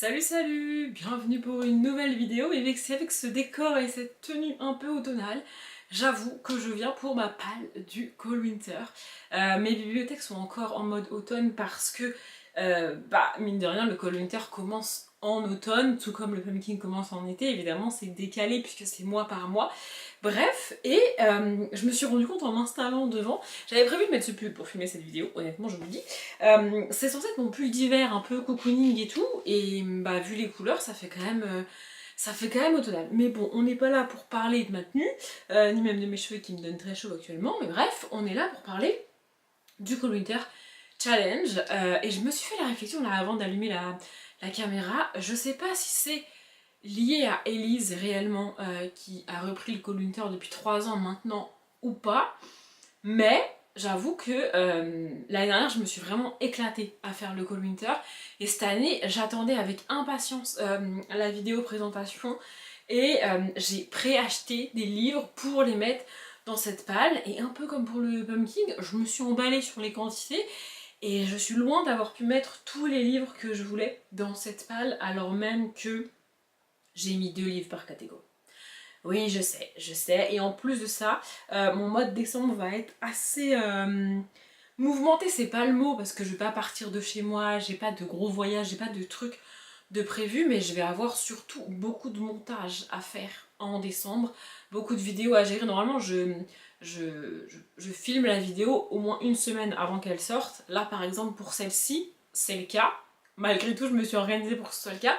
Salut salut, bienvenue pour une nouvelle vidéo et avec ce décor et cette tenue un peu automnale, j'avoue que je viens pour ma palle du Cold Winter. Mes bibliothèques sont encore en mode automne parce que, mine de rien, le Cold Winter commence en automne, tout comme le Pumpkin commence en été, évidemment c'est décalé puisque c'est mois par mois. Bref, je me suis rendu compte en m'installant devant, j'avais prévu de mettre ce pull pour filmer cette vidéo, honnêtement je vous le dis. C'est censé être mon pull d'hiver un peu cocooning et tout, et vu les couleurs ça fait quand même automnal. Mais bon, on n'est pas là pour parler de ma tenue, ni même de mes cheveux qui me donnent très chaud actuellement, mais bref, on est là pour parler du Cold Winter Challenge, et je me suis fait la réflexion là avant d'allumer la caméra, je sais pas si c'est lié à Elise réellement, qui a repris le Cold Winter depuis 3 ans maintenant ou pas, mais j'avoue que l'année dernière je me suis vraiment éclatée à faire le Cold Winter et cette année j'attendais avec impatience la vidéo présentation et j'ai préacheté des livres pour les mettre dans cette palle et un peu comme pour le Pumpkin, je me suis emballée sur les quantités et je suis loin d'avoir pu mettre tous les livres que je voulais dans cette palle alors même que j'ai mis 2 livres par catégorie. Oui, je sais. Et en plus de ça, mon mois de décembre va être assez mouvementé, c'est pas le mot, parce que je vais pas partir de chez moi, j'ai pas de gros voyages, j'ai pas de trucs de prévu, mais je vais avoir surtout beaucoup de montage à faire en décembre, beaucoup de vidéos à gérer. Normalement, je filme la vidéo au moins une semaine avant qu'elle sorte. Là, par exemple, pour celle-ci, c'est le cas. Malgré tout, je me suis organisée pour que ce soit le cas.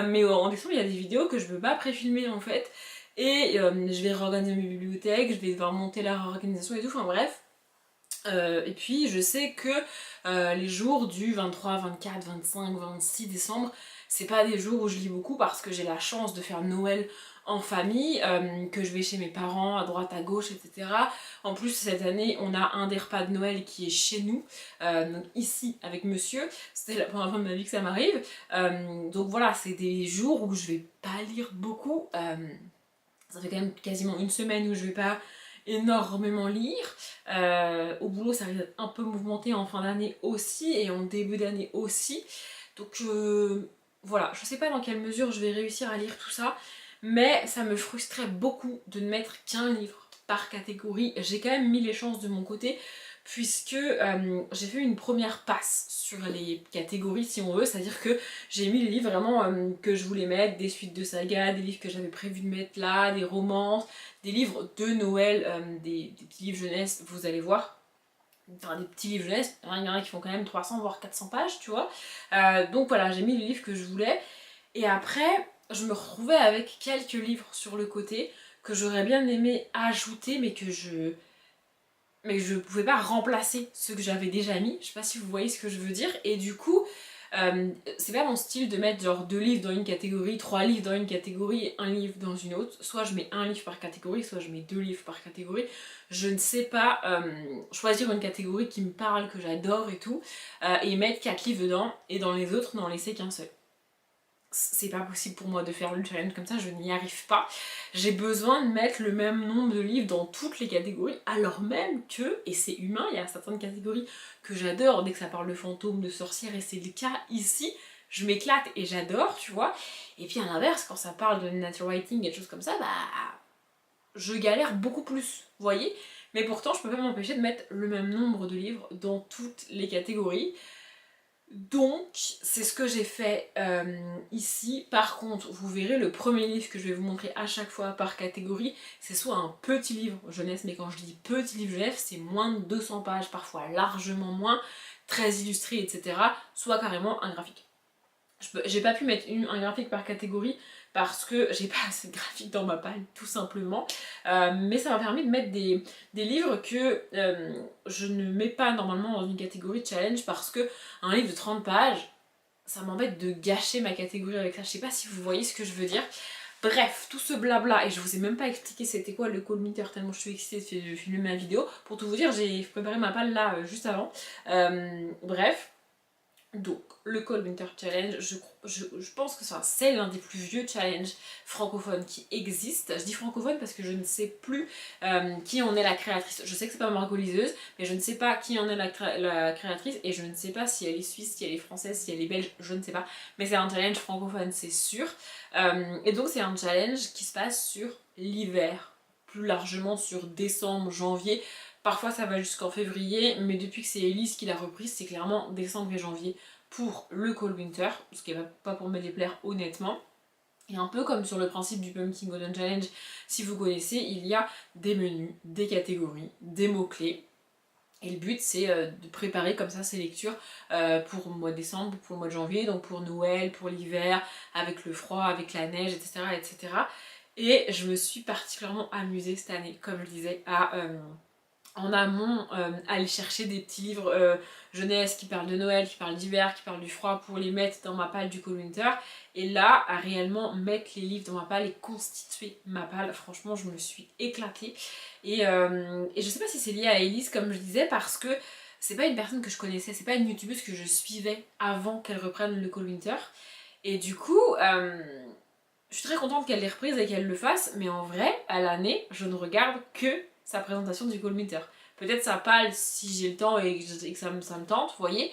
Mais en décembre, il y a des vidéos que je peux pas préfilmer en fait. Et je vais réorganiser mes bibliothèques, je vais devoir monter la réorganisation et tout, enfin bref. Et puis je sais que les jours du 23, 24, 25, 26 décembre, c'est pas des jours où je lis beaucoup parce que j'ai la chance de faire Noël en famille, que je vais chez mes parents à droite à gauche, etc. En plus cette année on a un des repas de Noël qui est chez nous, donc ici avec monsieur, c'était la première fois de ma vie que ça m'arrive. Donc voilà, c'est des jours où je vais pas lire beaucoup. Ça fait quand même quasiment une semaine où je vais pas énormément lire. Au boulot, ça risque d'être un peu mouvementé en fin d'année aussi et en début d'année aussi. Donc voilà, je sais pas dans quelle mesure je vais réussir à lire tout ça, mais ça me frustrait beaucoup de ne mettre qu'un livre par catégorie. J'ai quand même mis les chances de mon côté puisque j'ai fait une première passe sur les catégories si on veut, c'est-à-dire que j'ai mis les livres vraiment que je voulais mettre, des suites de sagas, des livres que j'avais prévu de mettre là, des romances, des livres de Noël, des petits livres jeunesse, vous allez voir. Enfin, des petits livres jeunesse, il y en a qui font quand même 300 voire 400 pages, tu vois. Donc voilà, j'ai mis les livres que je voulais. Et après, je me retrouvais avec quelques livres sur le côté que j'aurais bien aimé ajouter, mais que je pouvais pas remplacer ceux que j'avais déjà mis. Je sais pas si vous voyez ce que je veux dire. Et du coup, c'est pas mon style de mettre genre 2 livres dans une catégorie, 3 livres dans une catégorie et 1 livre dans une autre. Soit je mets 1 livre par catégorie, soit je mets 2 livres par catégorie. Je ne sais pas choisir une catégorie qui me parle, que j'adore et tout, et mettre 4 livres dedans, et dans les autres n'en laisser qu'un seul. C'est pas possible pour moi de faire le challenge comme ça, je n'y arrive pas. J'ai besoin de mettre le même nombre de livres dans toutes les catégories, alors même que, et c'est humain, il y a certaines catégories que j'adore, dès que ça parle de fantômes, de sorcières, et c'est le cas ici, je m'éclate et j'adore, tu vois. Et puis à l'inverse, quand ça parle de nature writing et des choses comme ça, je galère beaucoup plus, vous voyez. Mais pourtant, je peux pas m'empêcher de mettre le même nombre de livres dans toutes les catégories. Donc, c'est ce que j'ai fait ici. Par contre, vous verrez, le premier livre que je vais vous montrer à chaque fois par catégorie, c'est soit un petit livre jeunesse, mais quand je dis petit livre jeunesse, c'est moins de 200 pages, parfois largement moins, très illustré, etc. Soit carrément un graphique. J'ai pas pu mettre un graphique par catégorie parce que j'ai pas assez de graphiques dans ma palle, tout simplement. Mais ça m'a permis de mettre des livres que je ne mets pas normalement dans une catégorie de challenge parce que un livre de 30 pages, ça m'embête de gâcher ma catégorie avec ça. Je sais pas si vous voyez ce que je veux dire. Bref, tout ce blabla, et je vous ai même pas expliqué c'était quoi le Cold Winter tellement je suis excitée de filmer ma vidéo. Pour tout vous dire, j'ai préparé ma palle là juste avant. Bref. Donc, le Cold Winter Challenge, je pense que c'est l'un des plus vieux challenges francophones qui existent. Je dis francophone parce que je ne sais plus qui en est la créatrice. Je sais que c'est pas Margot Liseuse, mais je ne sais pas qui en est la créatrice et je ne sais pas si elle est suisse, si elle est française, si elle est belge, je ne sais pas. Mais c'est un challenge francophone, c'est sûr. Et donc, c'est un challenge qui se passe sur l'hiver, plus largement sur décembre, janvier. Parfois ça va jusqu'en février, mais depuis que c'est Elise qui l'a reprise, c'est clairement décembre et janvier pour le Cold Winter, ce qui n'est pas pour me déplaire honnêtement. Et un peu comme sur le principe du Pumpkin Golden Challenge, si vous connaissez, il y a des menus, des catégories, des mots-clés. Et le but c'est de préparer comme ça ces lectures pour le mois de décembre, pour le mois de janvier, donc pour Noël, pour l'hiver, avec le froid, avec la neige, etc. etc. Et je me suis particulièrement amusée cette année, comme je disais, à en amont aller chercher des petits livres jeunesse qui parlent de Noël, qui parlent d'hiver, qui parlent du froid pour les mettre dans ma palle du Cold Winter. Et là, à réellement mettre les livres dans ma palle et constituer ma palle, franchement, je me suis éclatée. Et je sais pas si c'est lié à Elise, comme je disais, parce que c'est pas une personne que je connaissais, c'est pas une youtubeuse que je suivais avant qu'elle reprenne le Cold Winter. Et du coup, je suis très contente qu'elle l'ait reprise et qu'elle le fasse, mais en vrai, à l'année, je ne regarde que sa présentation du Cold Winter. Peut-être sa palle si j'ai le temps et que ça me tente, vous voyez.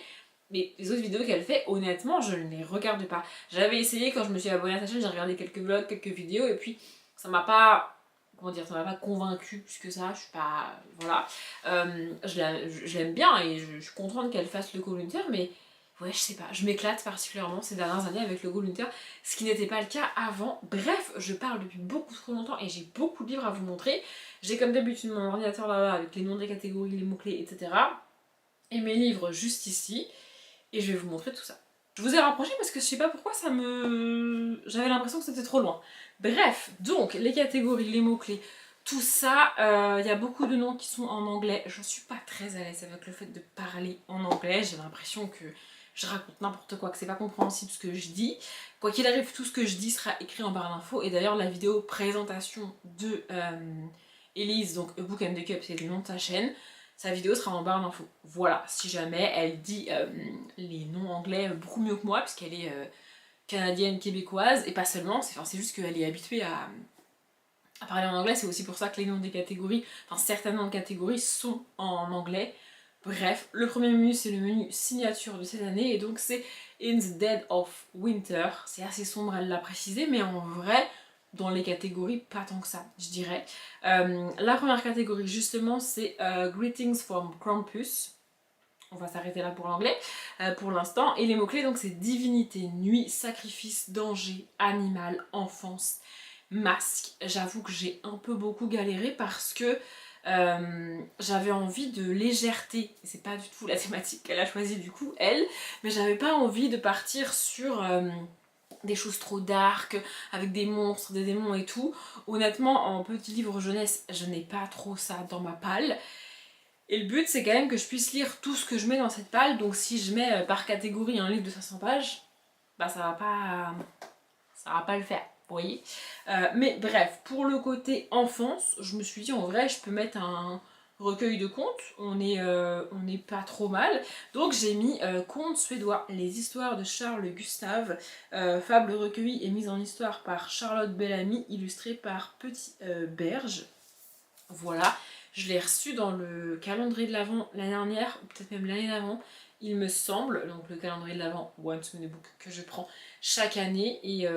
Mais les autres vidéos qu'elle fait, honnêtement, je ne les regarde pas. J'avais essayé quand je me suis abonnée à sa chaîne, j'ai regardé quelques vlogs, quelques vidéos, et puis ça m'a pas... Comment dire, ça m'a pas convaincue plus que ça, je suis pas... Voilà. Je l'aime bien et je suis contente qu'elle fasse le Cold Winter, mais... Ouais, je sais pas, je m'éclate particulièrement ces dernières années avec le Cold Winter, ce qui n'était pas le cas avant. Bref, je parle depuis beaucoup trop longtemps et j'ai beaucoup de livres à vous montrer. J'ai comme d'habitude mon ordinateur là-bas avec les noms des catégories, les mots-clés, etc. Et mes livres juste ici. Et je vais vous montrer tout ça. Je vous ai rapproché parce que je sais pas pourquoi j'avais l'impression que c'était trop loin. Bref, donc les catégories, les mots-clés, tout ça, il y a beaucoup de noms qui sont en anglais. Je suis pas très à l'aise avec le fait de parler en anglais. J'ai l'impression que je raconte n'importe quoi, que c'est pas compréhensible ce que je dis. Quoi qu'il arrive, tout ce que je dis sera écrit en barre d'infos. Et d'ailleurs, la vidéo présentation de Elise, donc A Book and the Cup, c'est le nom de sa chaîne. Sa vidéo sera en barre d'infos. Voilà, si jamais elle dit les noms anglais beaucoup mieux que moi, puisqu'elle est canadienne, québécoise, et pas seulement, c'est juste qu'elle est habituée à parler en anglais. C'est aussi pour ça que les noms des catégories, enfin certains noms de catégories sont en anglais. Bref, le premier menu c'est le menu signature de cette année et donc c'est In the Dead of Winter. C'est assez sombre, elle l'a précisé, mais en vrai, dans les catégories, pas tant que ça, je dirais. La première catégorie justement c'est Greetings from Krampus. On va s'arrêter là pour l'anglais pour l'instant. Et les mots-clés donc c'est divinité, nuit, sacrifice, danger, animal, enfance, masque. J'avoue que j'ai un peu beaucoup galéré parce que j'avais envie de légèreté. C'est pas du tout la thématique qu'elle a choisie du coup, elle, mais j'avais pas envie de partir sur des choses trop dark, avec des monstres, des démons et tout. Honnêtement, en petit livre jeunesse, je n'ai pas trop ça dans ma palle. Et le but, c'est quand même que je puisse lire tout ce que je mets dans cette palle. Donc si je mets par catégorie un livre de 500 pages, bah ça va pas le faire. Vous voyez, mais bref, pour le côté enfance, je me suis dit en vrai je peux mettre un recueil de contes, on est pas trop mal. Donc j'ai mis contes suédois, les histoires de Charles Gustave, fables recueillies et mises en histoire par Charlotte Bellamy, illustrées par Petit Berge. Voilà, je l'ai reçu dans le calendrier de l'Avent l'année dernière, ou peut-être même l'année d'avant, il me semble, donc le calendrier de l'Avent Once in a Book que je prends chaque année et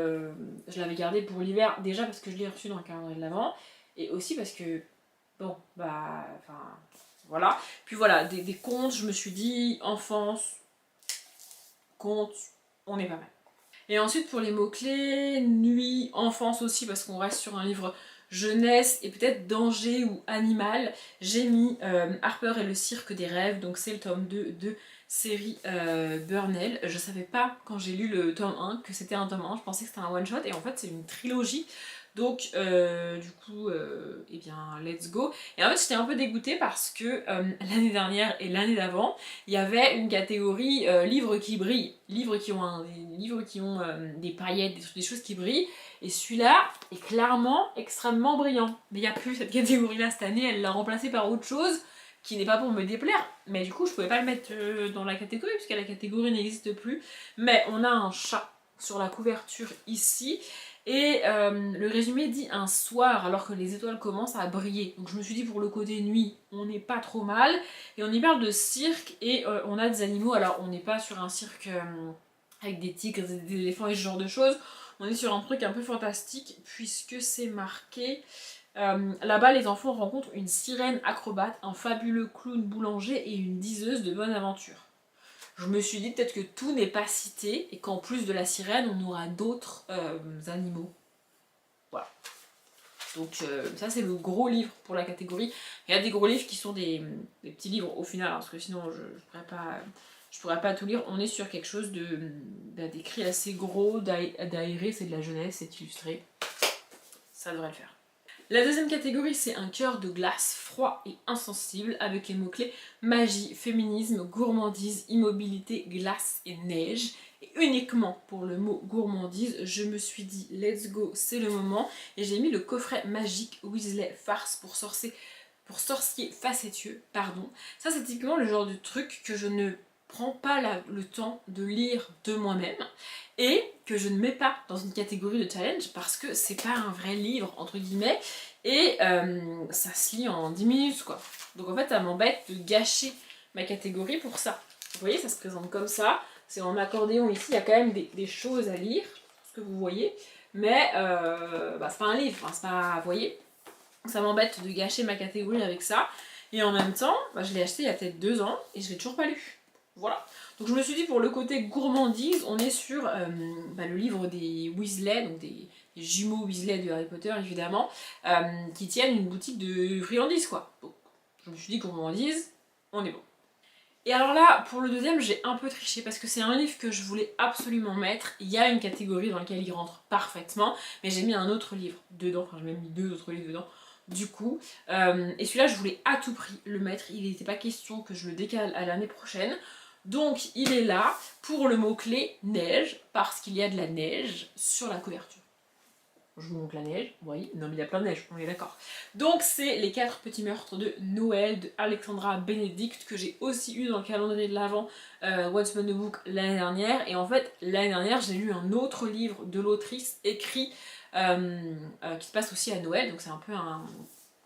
je l'avais gardé pour l'hiver déjà parce que je l'ai reçu dans le calendrier de l'Avent et aussi parce que bon bah enfin voilà, puis voilà des contes, je me suis dit enfance, contes, on est pas mal. Et ensuite pour les mots-clés, nuit, enfance aussi parce qu'on reste sur un livre jeunesse et peut-être danger ou animal, j'ai mis Harper et le cirque des rêves, donc c'est le tome 2 de série Burnell. Je savais pas quand j'ai lu le tome 1 que c'était un tome 1, je pensais que c'était un one shot et en fait c'est une trilogie. Donc du coup, eh bien let's go. Et en fait j'étais un peu dégoûtée parce que l'année dernière et l'année d'avant, il y avait une catégorie livres qui brillent, livres qui ont des paillettes, des choses qui brillent. Et celui-là est clairement extrêmement brillant. Mais il n'y a plus cette catégorie-là cette année, elle l'a remplacé par autre chose qui n'est pas pour me déplaire, mais du coup je pouvais pas le mettre dans la catégorie puisque la catégorie n'existe plus. Mais on a un chat sur la couverture ici, et le résumé dit un soir alors que les étoiles commencent à briller. Donc je me suis dit pour le côté nuit, on n'est pas trop mal. Et on y parle de cirque et on a des animaux. Alors on n'est pas sur un cirque avec des tigres, des éléphants et ce genre de choses. On est sur un truc un peu fantastique puisque c'est marqué... là-bas, les enfants rencontrent une sirène acrobate, un fabuleux clown boulanger et une diseuse de bonne aventure. Je me suis dit peut-être que tout n'est pas cité et qu'en plus de la sirène, on aura d'autres animaux. Voilà. Donc ça c'est le gros livre pour la catégorie. Il y a des gros livres qui sont des petits livres au final, hein, parce que sinon je pourrais pas tout lire. On est sur quelque chose d'écrit assez gros, d'aéré, c'est de la jeunesse, c'est illustré. Ça devrait le faire. La deuxième catégorie, c'est un cœur de glace froid et insensible avec les mots-clés magie, féminisme, gourmandise, immobilité, glace et neige. Et uniquement pour le mot gourmandise, je me suis dit let's go, c'est le moment. Et j'ai mis le coffret magique Weasley farce pour sorcier facétieux, pardon. Ça c'est typiquement le genre de truc que je ne prends pas le temps de lire de moi-même et que je ne mets pas dans une catégorie de challenge parce que c'est pas un vrai livre entre guillemets et ça se lit en 10 minutes quoi. Donc en fait ça m'embête de gâcher ma catégorie pour ça. Vous voyez, ça se présente comme ça, c'est en accordéon ici, il y a quand même des choses à lire, ce que vous voyez, mais c'est pas un livre, hein, c'est pas, vous voyez, ça m'embête de gâcher ma catégorie avec ça. Et en même temps, je l'ai acheté il y a peut-être 2 ans et je l'ai toujours pas lu. Voilà. Donc je me suis dit pour le côté gourmandise, on est sur le livre des Weasley, donc des jumeaux Weasley de Harry Potter évidemment, qui tiennent une boutique de friandises quoi. Donc je me suis dit gourmandise, on est bon. Et alors là, pour le deuxième, j'ai un peu triché parce que c'est un livre que je voulais absolument mettre. Il y a une catégorie dans laquelle il rentre parfaitement, mais j'ai mis un autre livre dedans, enfin j'ai même mis 2 autres livres dedans. Du coup, et celui-là je voulais à tout prix le mettre, il n'était pas question que je le décale à l'année prochaine. Donc il est là pour le mot-clé neige, parce qu'il y a de la neige sur la couverture. Je vous montre la neige, oui, non mais il y a plein de neige, on est d'accord. Donc c'est les 4 petits meurtres de Noël de Alexandra Benedict que j'ai aussi eu dans le calendrier de l'Avent Once Upon a Book l'année dernière. Et en fait l'année dernière j'ai lu un autre livre de l'autrice écrit qui se passe aussi à Noël, donc c'est un peu un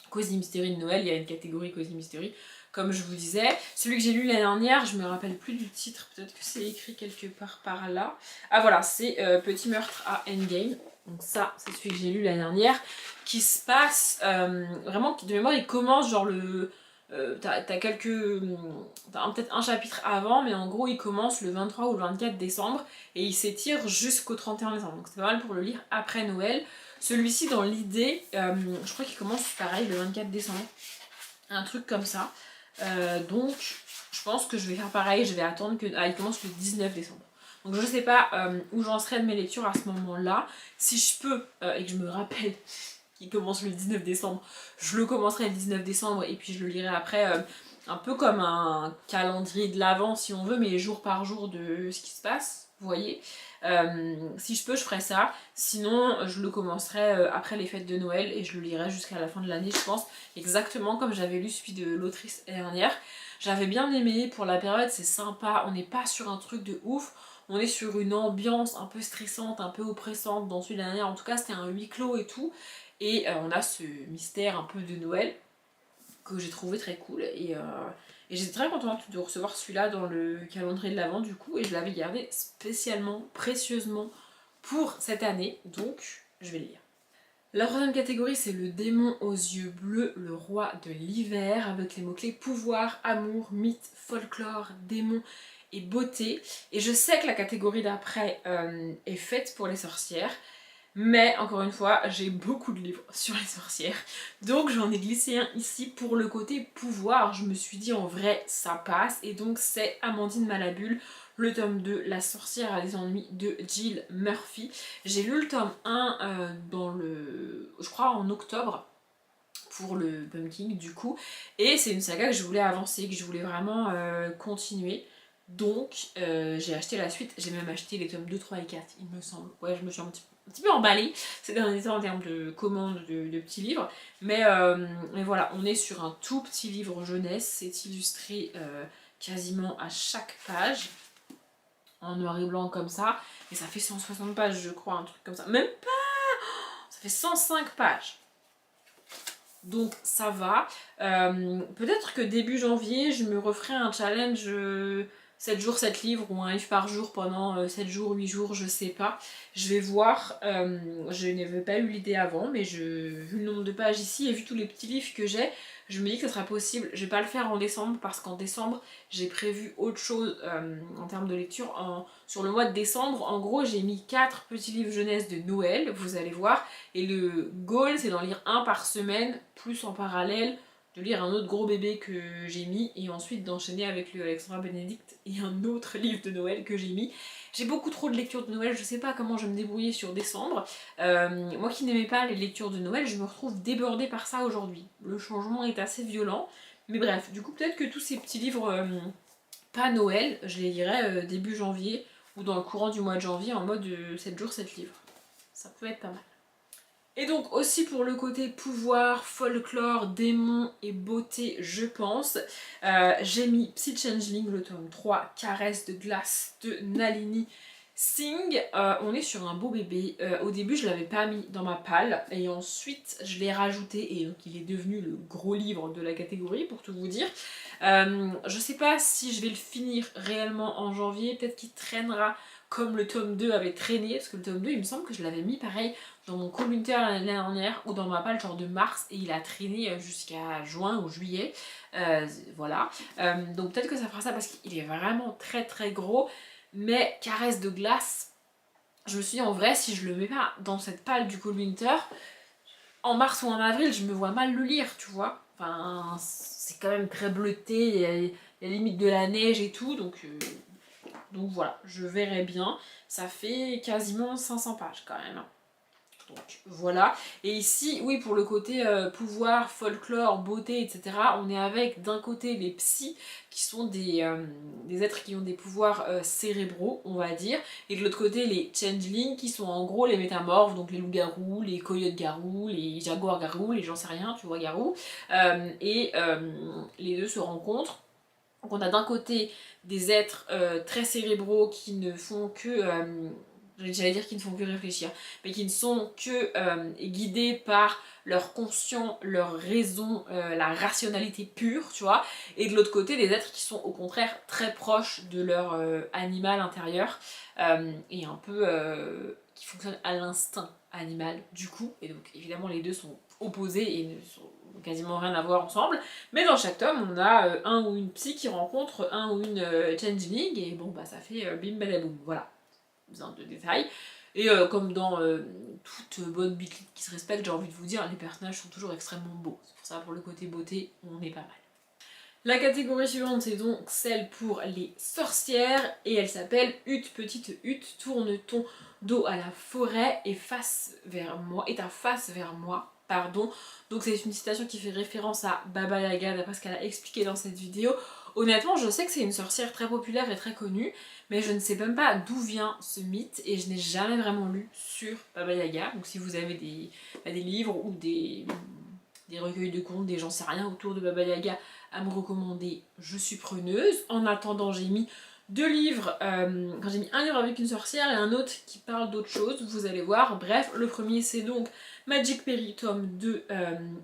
Cozy Mystery de Noël, il y a une catégorie Cozy Mystery comme je vous disais. Celui que j'ai lu l'année dernière, je me rappelle plus du titre, peut-être que c'est écrit quelque part par là. Ah voilà, c'est Petit meurtre à Endgame. Donc ça, c'est celui que j'ai lu l'année dernière, qui se passe vraiment, de mémoire, il commence genre le... t'as peut-être un chapitre avant, mais en gros il commence le 23 ou le 24 décembre et il s'étire jusqu'au 31 décembre. Donc c'est pas mal pour le lire après Noël. Celui-ci, dans l'idée, je crois qu'il commence pareil le 24 décembre. Un truc comme ça. Donc je pense que je vais faire pareil, je vais attendre que... Ah, il commence le 19 décembre. Donc je sais pas où j'en serai de mes lectures à ce moment-là. Si je peux, et que je me rappelle qu'il commence le 19 décembre, je le commencerai le 19 décembre et puis je le lirai après, un peu comme un calendrier de l'Avent si on veut, mais jour par jour de ce qui se passe, vous voyez. Si je peux, je ferai ça. Sinon, je le commencerai après les fêtes de Noël et je le lirai jusqu'à la fin de l'année, je pense. Exactement comme j'avais lu celui de l'autrice l'année dernière. J'avais bien aimé, pour la période, c'est sympa. On n'est pas sur un truc de ouf. On est sur une ambiance un peu stressante, un peu oppressante dans celui de l'année dernière. En tout cas, c'était un huis clos et tout. Et on a ce mystère un peu de Noël que j'ai trouvé très cool. Et j'étais très contente de recevoir celui-là dans le calendrier de l'Avent du coup. Et je l'avais gardé spécialement, précieusement pour cette année. Donc, je vais le lire. La troisième catégorie, c'est le démon aux yeux bleus, le roi de l'hiver, avec les mots-clés pouvoir, amour, mythe, folklore, démon et beauté. Et je sais que la catégorie d'après est faite pour les sorcières, mais encore une fois, j'ai beaucoup de livres sur les sorcières, donc j'en ai glissé un ici pour le côté pouvoir. Je me suis dit en vrai ça passe, et donc c'est Amandine Malabule, le tome 2, La sorcière à des ennuis de Jill Murphy. J'ai lu le tome 1 je crois en octobre, pour le Pumpkin du coup, et c'est une saga que je voulais avancer, que je voulais vraiment continuer. Donc j'ai acheté la suite, j'ai même acheté les tomes 2, 3 et 4 il me semble. Ouais, je me suis un petit peu un petit peu emballée ces derniers temps en termes de commandes de petits livres. Mais voilà, on est sur un tout petit livre jeunesse. C'est illustré quasiment à chaque page. En noir et blanc comme ça. Et ça fait 160 pages, je crois, un truc comme ça. Même pas. Ça fait 105 pages. Donc ça va. Peut-être que début janvier, je me referai un challenge 7 jours, 7 livres ou un livre par jour pendant 7 jours, 8 jours, je sais pas. Je vais voir. Je n'avais pas eu l'idée avant, mais vu le nombre de pages ici et vu tous les petits livres que j'ai, je me dis que ça sera possible. Je vais pas le faire en décembre parce qu'en décembre, j'ai prévu autre chose en termes de lecture. Sur le mois de décembre, en gros, j'ai mis 4 petits livres jeunesse de Noël, vous allez voir. Et le goal, c'est d'en lire un par semaine, plus en parallèle de lire un autre gros bébé que j'ai mis et ensuite d'enchaîner avec le Alexandra Benedict et un autre livre de Noël que j'ai mis. J'ai beaucoup trop de lectures de Noël, je sais pas comment je vais me débrouiller sur décembre. Moi qui n'aimais pas les lectures de Noël, je me retrouve débordée par ça aujourd'hui. Le changement est assez violent, mais bref, du coup peut-être que tous ces petits livres pas Noël, je les lirai début janvier ou dans le courant du mois de janvier en mode 7 jours, 7 livres. Ça peut être pas mal. Et donc aussi pour le côté pouvoir, folklore, démons et beauté, je pense, j'ai mis Psy Changeling, le tome 3, Caresse de glace de Nalini Singh. On est sur un beau bébé. Au début je l'avais pas mis dans ma palle et ensuite je l'ai rajouté et donc il est devenu le gros livre de la catégorie pour tout vous dire. Je sais pas si je vais le finir réellement en janvier, peut-être qu'il traînera comme le tome 2 avait traîné, parce que le tome 2 il me semble que je l'avais mis pareil dans mon co-winter l'année dernière ou dans ma palle genre de mars et il a traîné jusqu'à juin ou juillet, voilà. Donc peut-être que ça fera ça parce qu'il est vraiment très très gros, mais Caresse de glace, je me suis dit en vrai si je le mets pas dans cette palle du co-winter, en mars ou en avril je me vois mal le lire, tu vois. Enfin c'est quand même très bleuté, il y a limite de la neige et tout, donc voilà, je verrai bien. Ça fait quasiment 500 pages quand même. Donc voilà. Et ici, oui, pour le côté pouvoir, folklore, beauté, etc., on est avec d'un côté les psys, qui sont des êtres qui ont des pouvoirs cérébraux, on va dire, et de l'autre côté les changelings, qui sont en gros les métamorphes, donc les loups-garous, les coyotes-garous, les jaguars-garous, les j'en sais rien, tu vois, garous. Les deux se rencontrent. Donc on a d'un côté des êtres très cérébraux qui ne font que... j'allais dire qu'ils ne font que réfléchir, mais qui ne sont que guidés par leur conscient, leur raison, la rationalité pure, tu vois, et de l'autre côté des êtres qui sont au contraire très proches de leur animal intérieur, et un peu qui fonctionnent à l'instinct animal du coup, et donc évidemment les deux sont opposés et ne sont quasiment rien à voir ensemble, mais dans chaque tome on a un ou une psy qui rencontre un ou une changeling, et bon bah ça fait bim badaboum, voilà, besoin de détails. Et comme dans toute bonne bitlite qui se respecte, j'ai envie de vous dire, les personnages sont toujours extrêmement beaux. C'est pour ça, pour le côté beauté, on est pas mal. La catégorie suivante, c'est donc celle pour les sorcières, et elle s'appelle Hutte, petite hutte, tourne ton dos à la forêt et face vers moi, et ta face vers moi. Pardon. Donc c'est une citation qui fait référence à Baba Yaga d'après ce qu'elle a expliqué dans cette vidéo. Honnêtement, je sais que c'est une sorcière très populaire et très connue, mais je ne sais même pas d'où vient ce mythe et je n'ai jamais vraiment lu sur Baba Yaga. Donc si vous avez des livres ou des recueils de contes, des j'en sais rien autour de Baba Yaga à me recommander, je suis preneuse. En attendant, j'ai mis 2 livres, j'ai mis un livre avec une sorcière et un autre qui parle d'autre chose, vous allez voir. Bref, le premier c'est donc Magic Perry, tome 2,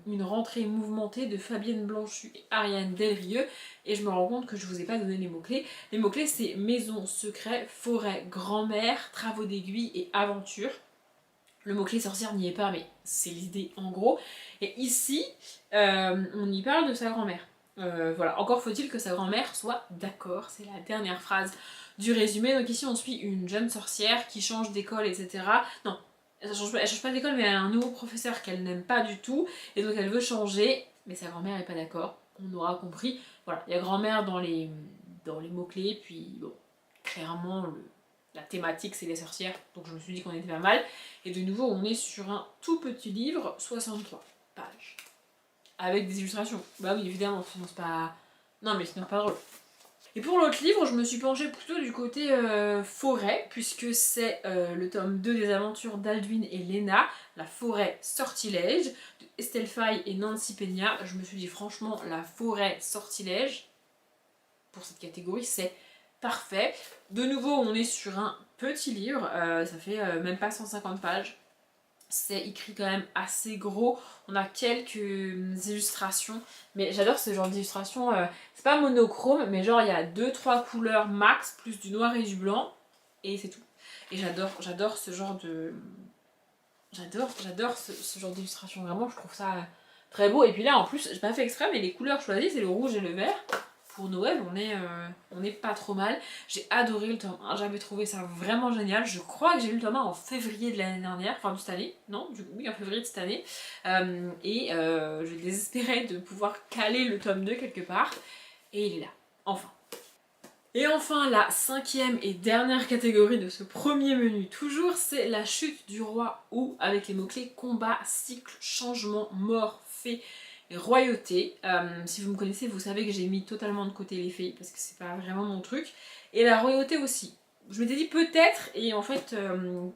une rentrée mouvementée de Fabienne Blanchu et Ariane Delrieux. Et je me rends compte que je vous ai pas donné les mots-clés. Les mots-clés c'est maison, secret, forêt, grand-mère, travaux d'aiguille et aventure. Le mot-clé sorcière n'y est pas, mais c'est l'idée en gros. Et ici, on y parle de sa grand-mère. Voilà, encore faut-il que sa grand-mère soit d'accord, c'est la dernière phrase du résumé. Donc ici on suit une jeune sorcière qui change d'école, etc. Non, elle change pas d'école, mais elle a un nouveau professeur qu'elle n'aime pas du tout, et donc elle veut changer, mais sa grand-mère n'est pas d'accord, on aura compris. Voilà, il y a grand-mère dans les mots-clés, puis bon, clairement la thématique c'est les sorcières, donc je me suis dit qu'on était pas mal. Et de nouveau on est sur un tout petit livre, 63 pages. Avec des illustrations. Bah oui, évidemment, sinon c'est pas... Non mais sinon pas drôle. Et pour l'autre livre, je me suis penchée plutôt du côté forêt, puisque c'est le tome 2 des aventures d'Aldwin et Lena, La forêt sortilège, de Estelle Faye et Nancy Peña. Je me suis dit franchement, La forêt sortilège, pour cette catégorie, c'est parfait. De nouveau, on est sur un petit livre, ça fait même pas 150 pages. C'est écrit quand même assez gros, on a quelques illustrations, mais j'adore ce genre d'illustration, c'est pas monochrome, mais genre il y a 2-3 couleurs max, plus du noir et du blanc, et c'est tout. Et j'adore ce genre de... J'adore ce genre d'illustration, vraiment je trouve ça très beau. Et puis là en plus, j'ai pas fait exprès, mais les couleurs choisies c'est le rouge et le vert. Pour Noël, on est pas trop mal. J'ai adoré le tome 1, j'avais trouvé ça vraiment génial. Je crois que j'ai lu le tome 1 en février de l'année dernière, enfin de cette année, non, du coup, oui, en février de cette année. Je désespérais de pouvoir caler le tome 2 quelque part. Et il est là, enfin. Et enfin, la cinquième et dernière catégorie de ce premier menu, toujours, c'est la chute du roi Ou, avec les mots-clés combat, cycle, changement, mort, fée et royauté. Si vous me connaissez, vous savez que j'ai mis totalement de côté les fées, parce que c'est pas vraiment mon truc. Et la royauté aussi. Je m'étais dit peut-être, et en fait,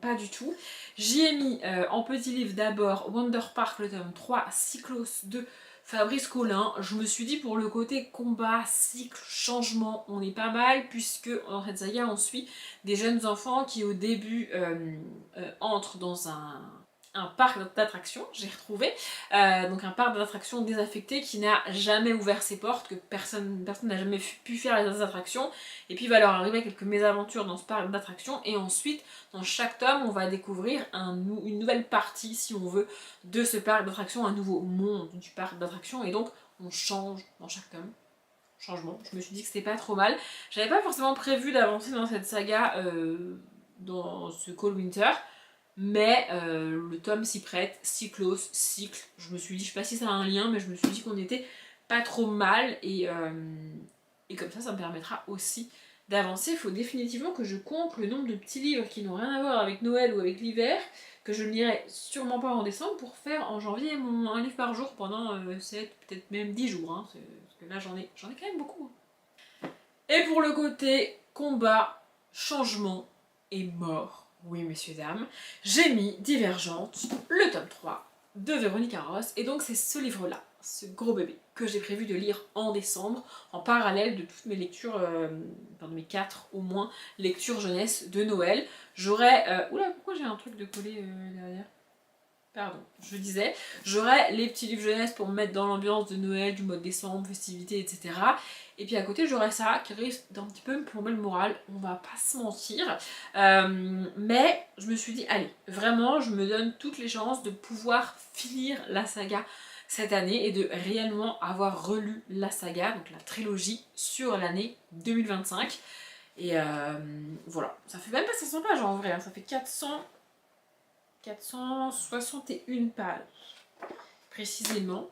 pas du tout. J'y ai mis en petit livre d'abord Wonder Park, le tome 3, Cyclos 2, Fabrice Collin. Je me suis dit pour le côté combat, cycle, changement, on est pas mal, puisque dans cette saga on suit des jeunes enfants qui au début entrent dans un parc d'attractions, j'ai retrouvé, donc un parc d'attractions désaffecté qui n'a jamais ouvert ses portes, que personne n'a jamais pu faire les attractions, et puis il va leur arriver quelques mésaventures dans ce parc d'attractions, et ensuite dans chaque tome on va découvrir une nouvelle partie, si on veut, de ce parc d'attractions, un nouveau monde du parc d'attractions, et donc on change dans chaque tome. Changement, je me suis dit que c'était pas trop mal. J'avais pas forcément prévu d'avancer dans cette saga dans ce Cold Winter, mais le tome s'y prête, cyclos, cycle, je me suis dit, je sais pas si ça a un lien, mais je me suis dit qu'on était pas trop mal, et comme ça me permettra aussi d'avancer. Il faut définitivement que je compte le nombre de petits livres qui n'ont rien à voir avec Noël ou avec l'hiver, que je ne lirai sûrement pas en décembre, pour faire en janvier un livre par jour pendant 7, peut-être même 10 jours, hein, parce que là j'en ai quand même beaucoup. Et pour le côté combat, changement et mort, oui messieurs dames, j'ai mis Divergente, le tome 3 de Véronique Arros, et donc c'est ce livre-là, ce gros bébé, que j'ai prévu de lire en décembre, en parallèle de toutes mes lectures, de mes 4 au moins lectures jeunesse de Noël. J'aurai... oula, pourquoi j'ai un truc de collé derrière ? Pardon, je disais, j'aurai les petits livres jeunesse pour me mettre dans l'ambiance de Noël, du mois de décembre, festivités, etc. Et puis à côté, j'aurai ça qui risque d'un petit peu me plomber le moral, on va pas se mentir. Mais je me suis dit, allez, vraiment, je me donne toutes les chances de pouvoir finir la saga cette année et de réellement avoir relu la saga, donc la trilogie, sur l'année 2025. Et voilà, ça fait même pas 500 pages en vrai, hein, ça fait 461 pages précisément,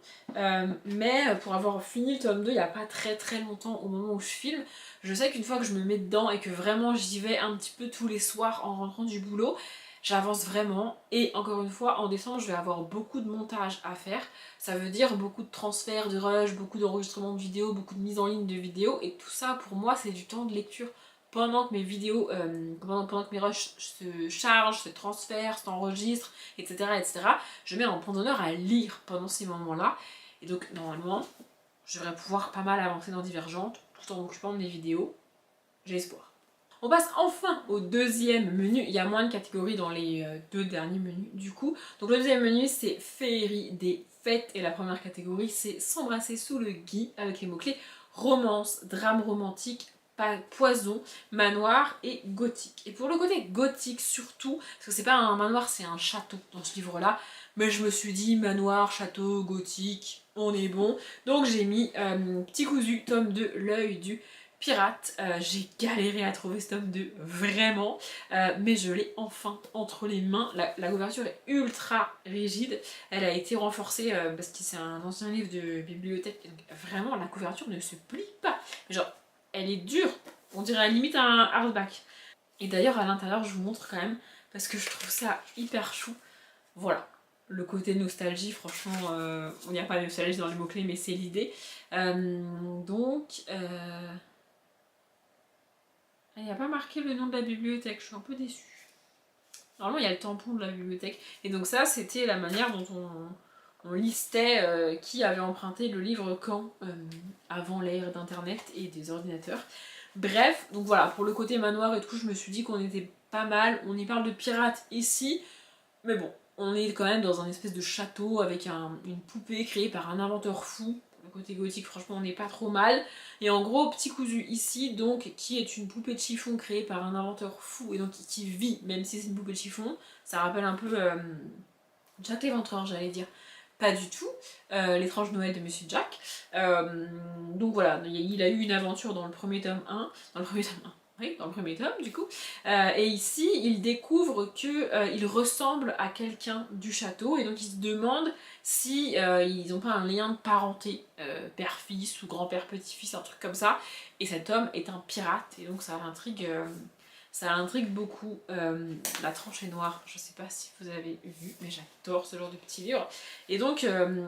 mais pour avoir fini le tome 2 il n'y a pas très longtemps au moment où je filme, je sais qu'une fois que je me mets dedans et que vraiment j'y vais un petit peu tous les soirs en rentrant du boulot, j'avance vraiment. Et encore une fois, en décembre je vais avoir beaucoup de montage à faire, ça veut dire beaucoup de transferts, de rush, beaucoup d'enregistrements de vidéos, beaucoup de mise en ligne de vidéos, et tout ça pour moi c'est du temps de lecture. Pendant que mes vidéos, pendant que mes rushs se chargent, se transfèrent, s'enregistrent, etc., je mets un point d'honneur à lire pendant ces moments-là. Et donc, normalement, je devrais pouvoir pas mal avancer dans Divergente, tout en m'occupant de mes vidéos. J'ai espoir. On passe enfin au deuxième menu. Il y a moins de catégories dans les deux derniers menus, du coup. Donc le deuxième menu, c'est Féerie des fêtes. Et la première catégorie, c'est S'embrasser sous le gui, avec les mots-clés romance, drame romantique, poison, manoir et gothique. Et pour le côté gothique surtout, parce que c'est pas un manoir, c'est un château dans ce livre-là, mais je me suis dit manoir, château, gothique, on est bon. Donc j'ai mis Petit Cousu, tome 2, L'œil du pirate. J'ai galéré à trouver ce tome 2, vraiment, mais je l'ai enfin entre les mains. La couverture est ultra rigide, elle a été renforcée parce que c'est un ancien livre de bibliothèque, donc vraiment la couverture ne se plie pas. Genre, elle est dure, on dirait limite un hardback. Et d'ailleurs à l'intérieur je vous montre quand même, parce que je trouve ça hyper chou. Voilà, le côté nostalgie, franchement, il n'y a pas de nostalgie dans les mots-clés, mais c'est l'idée. Donc, Il n'y a pas marqué le nom de la bibliothèque, je suis un peu déçue. Normalement, il y a le tampon de la bibliothèque. Et donc ça, c'était la manière dont on listait qui avait emprunté le livre quand, avant l'ère d'internet et des ordinateurs. Bref, donc voilà, pour le côté manoir et tout, je me suis dit qu'on était pas mal. On y parle de pirates ici, mais bon, on est quand même dans un espèce de château avec une poupée créée par un inventeur fou. Le côté gothique, franchement, on n'est pas trop mal. Et en gros, petit cousu ici, donc, qui est une poupée de chiffon créée par un inventeur fou et donc qui vit, même si c'est une poupée de chiffon. Ça rappelle un peu Jack l'Éventreur, j'allais dire. Pas du tout. L'étrange Noël de Monsieur Jack. Donc voilà, il a eu une aventure dans le premier tome 1. Dans le premier tome 1. Oui, dans le premier tome du coup. Et ici, il découvre qu'il ressemble à quelqu'un du château et donc il se demande si ils n'ont pas un lien de parenté, père-fils ou grand-père petit-fils, un truc comme ça. Et cet homme est un pirate et donc ça intrigue beaucoup. La tranchée noire, je sais pas si vous avez vu, mais j'adore ce genre de petits livres. Et donc,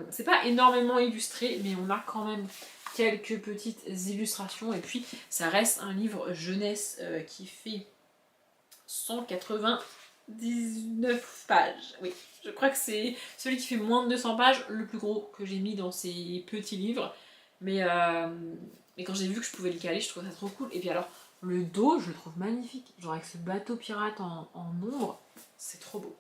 c'est pas énormément illustré, mais on a quand même quelques petites illustrations. Et puis, ça reste un livre jeunesse qui fait 199 pages. Oui, je crois que c'est celui qui fait moins de 200 pages, le plus gros que j'ai mis dans ces petits livres. Mais quand j'ai vu que je pouvais le caler, je trouvais ça trop cool. Et puis alors, le dos, je le trouve magnifique. Genre avec ce bateau pirate en ombre, c'est trop beau.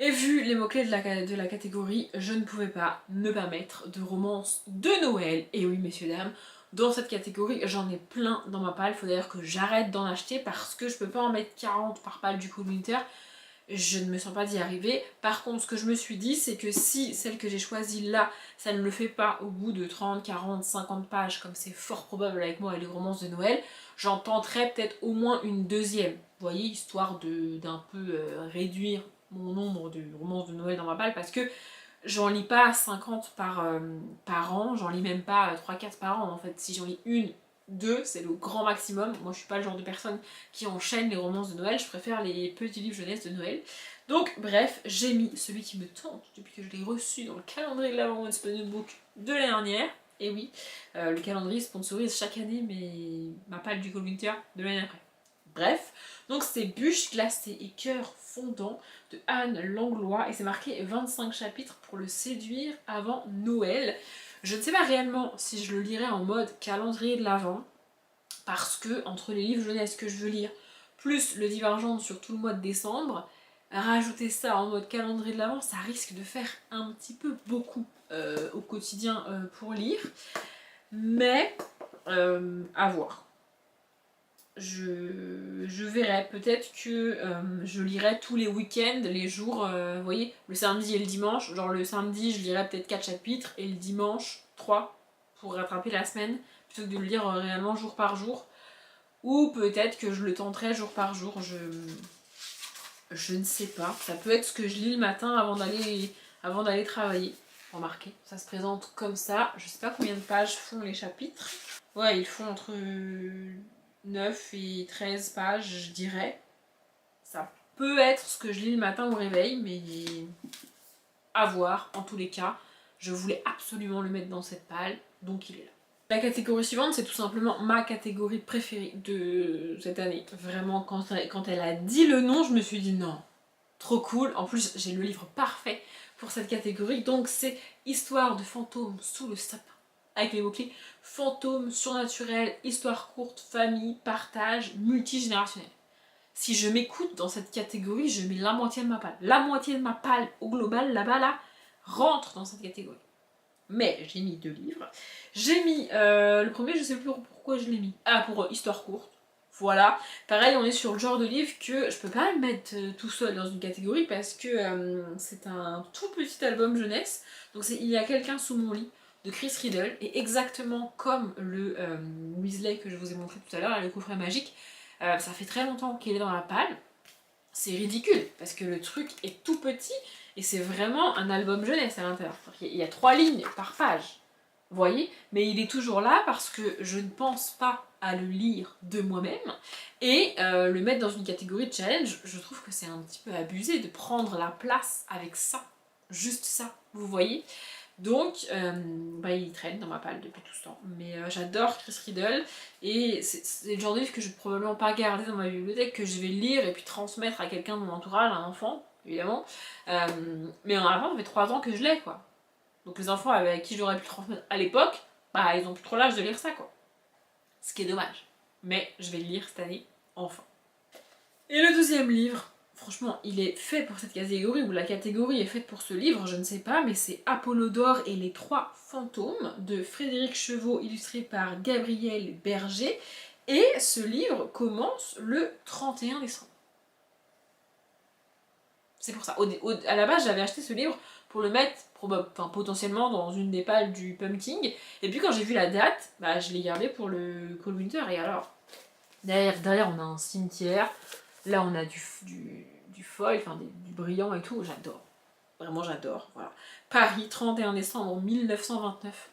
Et vu les mots-clés de la catégorie, je ne pouvais pas ne pas mettre de romance de Noël. Et oui, messieurs, dames, dans cette catégorie, j'en ai plein dans ma palle. Il faut d'ailleurs que j'arrête d'en acheter parce que je peux pas en mettre 40 par palle du Cool Winter. Je ne me sens pas d'y arriver. Par contre, ce que je me suis dit, c'est que si celle que j'ai choisie là, ça ne le fait pas au bout de 30, 40, 50 pages, comme c'est fort probable avec moi et les romances de Noël, j'en tenterai peut-être au moins une deuxième. Vous voyez, histoire d'un peu réduire mon nombre de romances de Noël dans ma palle, parce que j'en lis pas 50 par an, j'en lis même pas 3-4 par an en fait. Si j'en lis une, deux, c'est le grand maximum. Moi je suis pas le genre de personne qui enchaîne les romances de Noël, je préfère les petits livres jeunesse de Noël. Donc bref, j'ai mis celui qui me tente depuis que je l'ai reçu dans le calendrier de l'Avent One Splendid Book de l'année dernière. Et oui, le calendrier sponsorise chaque année ma palle du Cold Winter de l'année après. Bref, donc c'est Bûches glacées et cœurs fondants de Anne Langlois et c'est marqué 25 chapitres pour le séduire avant Noël. Je ne sais pas réellement si je le lirai en mode calendrier de l'Avent parce que entre les livres jeunesse que je veux lire plus le Divergente sur tout le mois de décembre, rajouter ça en mode calendrier de l'Avent, ça risque de faire un petit peu beaucoup au quotidien pour lire. Mais à voir. Je verrai, peut-être que je lirai tous les week-ends, les jours, vous voyez, le samedi et le dimanche. Genre le samedi, je lirai peut-être 4 chapitres et le dimanche 3 pour rattraper la semaine, plutôt que de le lire réellement jour par jour. Ou peut-être que je le tenterai jour par jour, je ne sais pas. Ça peut être ce que je lis le matin avant d'aller travailler. Remarquez, ça se présente comme ça. Je sais pas combien de pages font les chapitres. Ouais, ils font entre 9 et 13 pages, je dirais. Ça peut être ce que je lis le matin au réveil, mais à voir. En tous les cas, je voulais absolument le mettre dans cette palle, donc il est là. La catégorie suivante, c'est tout simplement ma catégorie préférée de cette année. Vraiment, quand elle a dit le nom, je me suis dit non, trop cool. En plus, j'ai le livre parfait pour cette catégorie, donc c'est Histoire de fantômes sous le sapin. Avec les mots-clés fantômes, surnaturel, histoire courte, famille, partage, multigénérationnel. Si je m'écoute dans cette catégorie, je mets la moitié de ma palle. La moitié de ma palle au global, là-bas, là, rentre dans cette catégorie. Mais j'ai mis 2 livres. J'ai mis le premier, je sais plus pourquoi je l'ai mis. Ah, pour histoire courte. Voilà. Pareil, on est sur le genre de livre que je peux pas le mettre tout seul dans une catégorie parce que c'est un tout petit album jeunesse. Donc c'est Il y a quelqu'un sous mon lit de Chris Riddle. Et exactement comme le Weasley que je vous ai montré tout à l'heure, le coffret magique, ça fait très longtemps qu'il est dans la palle. C'est ridicule parce que le truc est tout petit et c'est vraiment un album jeunesse à l'intérieur. Il y a 3 lignes par page, vous voyez, mais il est toujours là parce que je ne pense pas à le lire de moi-même et le mettre dans une catégorie de challenge, je trouve que c'est un petit peu abusé de prendre la place avec ça, juste ça, vous voyez. Donc il traîne dans ma palle depuis tout ce temps. Mais j'adore Chris Riddle et c'est le genre de livre que je vais probablement pas garder dans ma bibliothèque, que je vais lire et puis transmettre à quelqu'un de mon entourage, un enfant évidemment. Mais en avant ça fait 3 ans que je l'ai quoi. Donc les enfants avec qui j'aurais pu transmettre à l'époque, bah ils ont plus trop l'âge de lire ça quoi. Ce qui est dommage. Mais je vais le lire cette année, enfin. Et le deuxième livre, franchement, il est fait pour cette catégorie, ou la catégorie est faite pour ce livre, je ne sais pas, mais c'est Apollodore et les 3 fantômes de Frédéric Chevaux, illustré par Gabriel Berger. Et ce livre commence le 31 décembre. C'est pour ça. À la base, j'avais acheté ce livre pour le mettre potentiellement dans une des pales du Pumpkin. Et puis quand j'ai vu la date, je l'ai gardé pour le Cold Winter. Et alors, derrière on a un cimetière. Là on a du foil, du brillant et tout. J'adore. Vraiment j'adore. Voilà. Paris, 31 décembre 1929.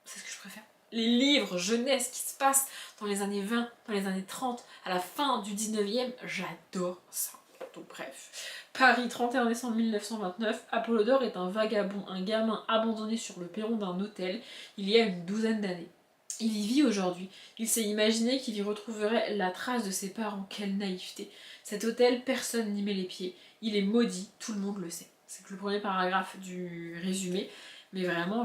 C'est ce que je préfère. Les livres jeunesse qui se passent dans les années 20, dans les années 30, à la fin du 19e, j'adore ça. Donc bref. Paris, 31 décembre 1929, Apollodore est un vagabond, un gamin abandonné sur le perron d'un hôtel il y a une douzaine d'années. Il y vit aujourd'hui. Il s'est imaginé qu'il y retrouverait la trace de ses parents. Quelle naïveté. Cet hôtel, personne n'y met les pieds. Il est maudit, tout le monde le sait. C'est le premier paragraphe du résumé. Mais vraiment,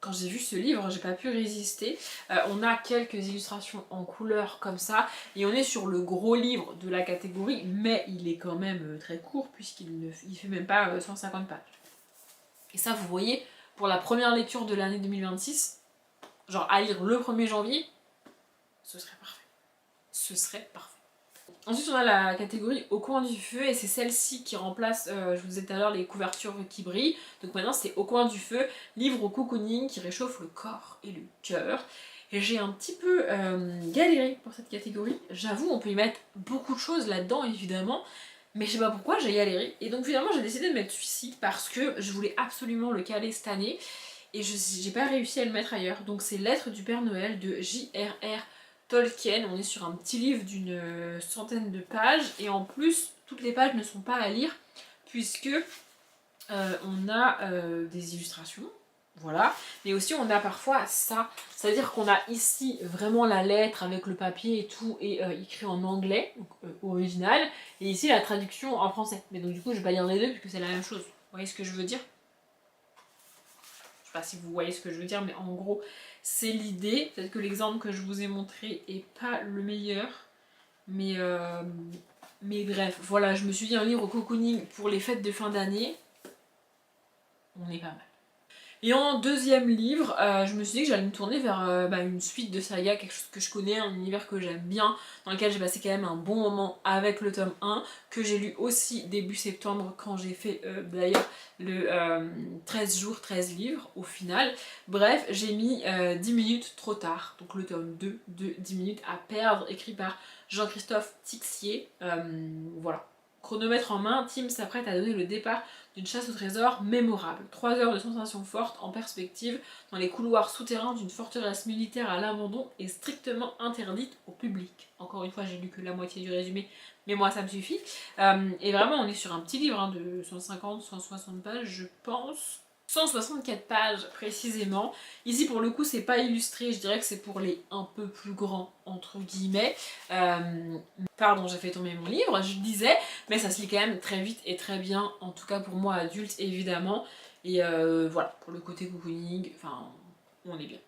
quand j'ai vu ce livre, j'ai pas pu résister. On a quelques illustrations en couleur comme ça, et on est sur le gros livre de la catégorie, mais il est quand même très court, puisqu'il ne fait même pas 150 pages. Et ça, vous voyez, pour la première lecture de l'année 2026, genre à lire le 1er janvier, ce serait parfait. Ce serait parfait. Ensuite, on a la catégorie Au coin du feu, et c'est celle-ci qui remplace, je vous disais tout à l'heure, les couvertures qui brillent. Donc maintenant, c'est Au coin du feu, livre au cocooning qui réchauffe le corps et le cœur. Et j'ai un petit peu galéré pour cette catégorie. J'avoue, on peut y mettre beaucoup de choses là-dedans, évidemment. Mais je sais pas pourquoi, j'ai galéré. Et donc finalement, j'ai décidé de mettre celui-ci parce que je voulais absolument le caler cette année. Et j'ai pas réussi à le mettre ailleurs. Donc c'est Lettres du Père Noël de J.R.R. Tolkien. On est sur un petit livre d'une centaine de pages, et en plus toutes les pages ne sont pas à lire puisque on a des illustrations, voilà, mais aussi on a parfois ça, c'est-à-dire qu'on a ici vraiment la lettre avec le papier et tout, et écrit en anglais, donc, original, et ici la traduction en français. Mais donc du coup je vais pas lire les deux puisque c'est la même chose. Vous voyez ce que je veux dire? Je sais pas si vous voyez ce que je veux dire, mais en gros, c'est l'idée. Peut-être que l'exemple que je vous ai montré est pas le meilleur, mais bref, voilà, je me suis dit un livre cocooning pour les fêtes de fin d'année, on est pas mal. Et en deuxième livre, je me suis dit que j'allais me tourner vers une suite de saga, quelque chose que je connais, un univers que j'aime bien, dans lequel j'ai passé quand même un bon moment avec le tome 1, que j'ai lu aussi début septembre quand j'ai fait d'ailleurs le 13 jours, 13 livres au final. Bref, j'ai mis 10 minutes trop tard, donc le tome 2 de 10 minutes à perdre, écrit par Jean-Christophe Tixier. Voilà. Chronomètre en main, Tim s'apprête à donner le départ d'une chasse au trésor mémorable. 3 heures de sensations fortes en perspective dans les couloirs souterrains d'une forteresse militaire à l'abandon et strictement interdite au public. Encore une fois, j'ai lu que la moitié du résumé, mais moi ça me suffit. Et vraiment, on est sur un petit livre de 150, 160 pages, je pense. 164 pages précisément. Ici pour le coup c'est pas illustré, je dirais que c'est pour les un peu plus grands entre guillemets. Pardon, j'ai fait tomber mon livre, je le disais, mais ça se lit quand même très vite et très bien, en tout cas pour moi adulte évidemment. Et voilà, pour le côté cocooning, enfin on est bien.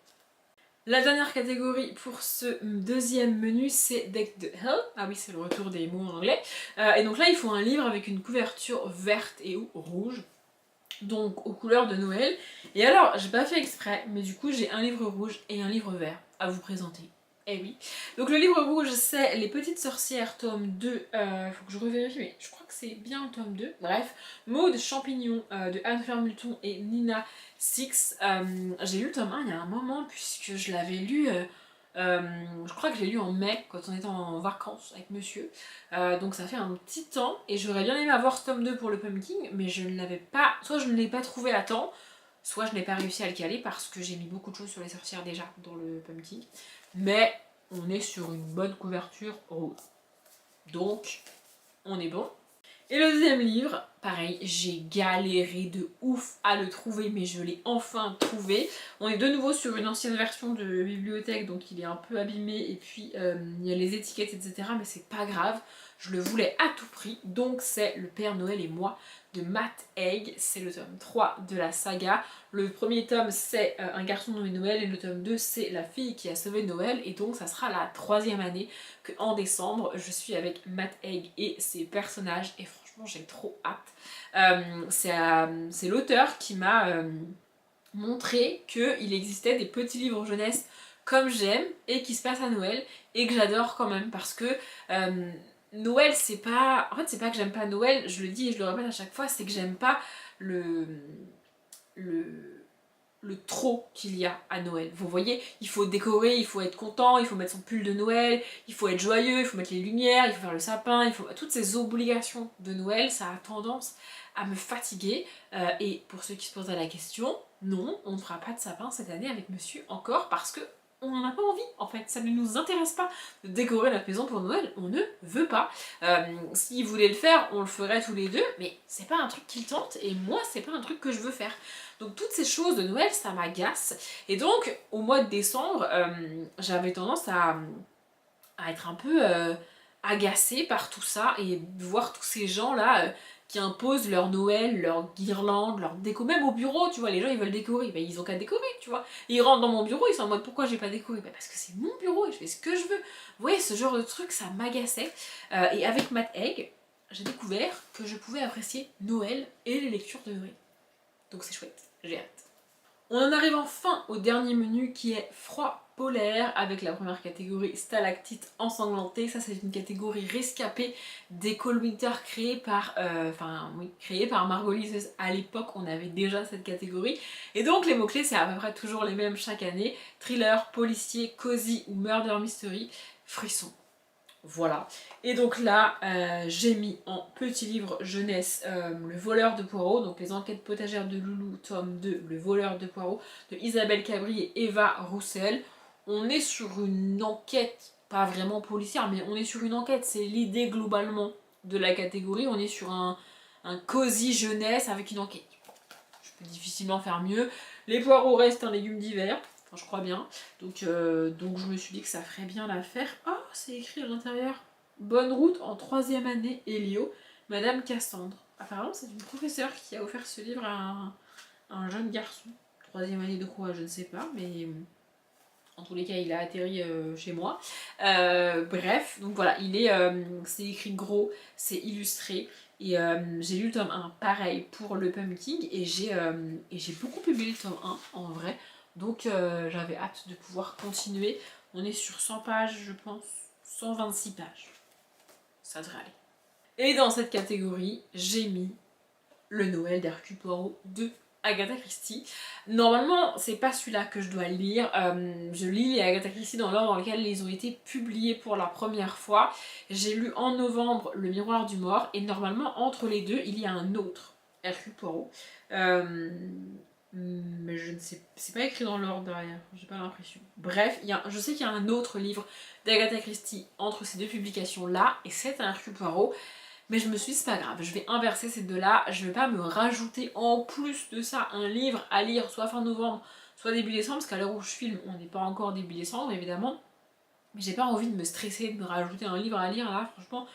La dernière catégorie pour ce deuxième menu, c'est Deck the Hell. Ah oui, c'est le retour des mots en anglais. Et donc là, il faut un livre avec une couverture verte et ou rouge, donc aux couleurs de Noël. Et alors, j'ai pas fait exprès, mais du coup j'ai un livre rouge et un livre vert à vous présenter. Eh oui. Donc le livre rouge c'est Les Petites Sorcières, tome 2, faut que je revérifie, mais je crois que c'est bien le tome 2. Bref, Maud Champignon de Anne Fermulton et Nina Six. J'ai lu le tome 1 il y a un moment, puisque je l'avais lu... je crois que je l'ai lu en mai quand on était en vacances avec monsieur, donc ça fait un petit temps et j'aurais bien aimé avoir ce tome 2 pour le Pumpkin, mais je ne l'avais pas, soit je ne l'ai pas trouvé à temps, soit je n'ai pas réussi à le caler parce que j'ai mis beaucoup de choses sur les sorcières déjà dans le Pumpkin, mais on est sur une bonne couverture rouge, donc on est bon. Et le deuxième livre, pareil, j'ai galéré de ouf à le trouver, mais je l'ai enfin trouvé. On est de nouveau sur une ancienne version de bibliothèque, donc il est un peu abîmé, et puis il y a les étiquettes, etc. Mais c'est pas grave, je le voulais à tout prix. Donc c'est Le Père Noël et moi de Matt Haig, c'est le tome 3 de la saga. Le premier tome c'est Un garçon nommé Noël, et le tome 2 c'est La fille qui a sauvé Noël, et donc ça sera la 3e année qu'en décembre je suis avec Matt Haig et ses personnages, et franchement j'ai trop hâte. C'est l'auteur qui m'a montré qu'il existait des petits livres jeunesse comme j'aime et qui se passent à Noël et que j'adore quand même, parce que Noël c'est pas... En fait c'est pas que j'aime pas Noël, je le dis et je le répète à chaque fois, c'est que j'aime pas le... le le trop qu'il y a à Noël. Vous voyez, il faut décorer, il faut être content, il faut mettre son pull de Noël, il faut être joyeux, il faut mettre les lumières, il faut faire le sapin, il faut... Toutes ces obligations de Noël, ça a tendance à me fatiguer. Et pour ceux qui se posent la question, non, on ne fera pas de sapin cette année avec monsieur encore, parce que on n'en a pas envie en fait, ça ne nous intéresse pas de décorer notre maison pour Noël, on ne veut pas. S'il voulait le faire, on le ferait tous les deux, mais c'est pas un truc qu'il tente, et moi c'est pas un truc que je veux faire. Donc toutes ces choses de Noël, ça m'agace. Et donc au mois de décembre, j'avais tendance à être un peu agacée par tout ça, et voir tous ces gens là qui imposent leur Noël, leur guirlande, leur déco, même au bureau, tu vois, les gens ils veulent décorer, ben ils ont qu'à décorer, tu vois. Et ils rentrent dans mon bureau, ils sont en mode pourquoi j'ai pas décoré, ben parce que c'est mon bureau et je fais ce que je veux. Vous voyez, ce genre de truc, ça m'agaçait. Et avec Matt Haig, j'ai découvert que je pouvais apprécier Noël et les lectures de Noël. Donc c'est chouette, j'ai hâte. On en arrive enfin au dernier menu qui est froid polaire, avec la première catégorie stalactite ensanglantée. Ça c'est une catégorie rescapée des Cold Winter créée par Margolises. À l'époque on avait déjà cette catégorie. Et donc les mots-clés c'est à peu près toujours les mêmes chaque année. Thriller, policier, cozy ou murder mystery, frisson. Voilà. Et donc là, j'ai mis en petit livre jeunesse Le voleur de poireaux, donc les enquêtes potagères de Loulou, tome 2, Le voleur de poireaux, de Isabelle Cabri et Eva Roussel. On est sur une enquête, pas vraiment policière, mais on est sur une enquête, c'est l'idée globalement de la catégorie. On est sur un cosy jeunesse avec une enquête. Je peux difficilement faire mieux. Les poireaux restent un légume d'hiver. Enfin, je crois bien. Donc je me suis dit que ça ferait bien l'affaire. Oh, c'est écrit à l'intérieur. Bonne route en 3e année, Elio, Madame Cassandre. Apparemment, c'est une professeure qui a offert ce livre à un jeune garçon. 3e année de quoi, je ne sais pas, mais en tous les cas, il a atterri chez moi. Bref, donc voilà, c'est écrit gros, c'est illustré. Et j'ai lu le tome 1, pareil, pour le Pumpkin, et j'ai beaucoup aimé le tome 1, en vrai. Donc j'avais hâte de pouvoir continuer. On est sur 100 pages, je pense, 126 pages. Ça devrait aller. Et dans cette catégorie, j'ai mis Le Noël d'Hercule Poirot de Agatha Christie. Normalement, c'est pas celui-là que je dois lire. Je lis les Agatha Christie dans l'ordre dans lequel ils ont été publiés pour la première fois. J'ai lu en novembre Le Miroir du Mort, et normalement, entre les deux, il y a un autre Hercule Poirot. Mais je ne sais, c'est pas écrit dans l'ordre derrière, j'ai pas l'impression. Bref, je sais qu'il y a un autre livre d'Agatha Christie entre ces deux publications là, et c'est un Hercule Poirot. Mais je me suis dit, c'est pas grave, je vais inverser ces deux-là, je vais pas me rajouter en plus de ça un livre à lire soit fin novembre, soit début décembre, parce qu'à l'heure où je filme, on n'est pas encore début décembre évidemment. Mais j'ai pas envie de me stresser, de me rajouter un livre à lire là, franchement,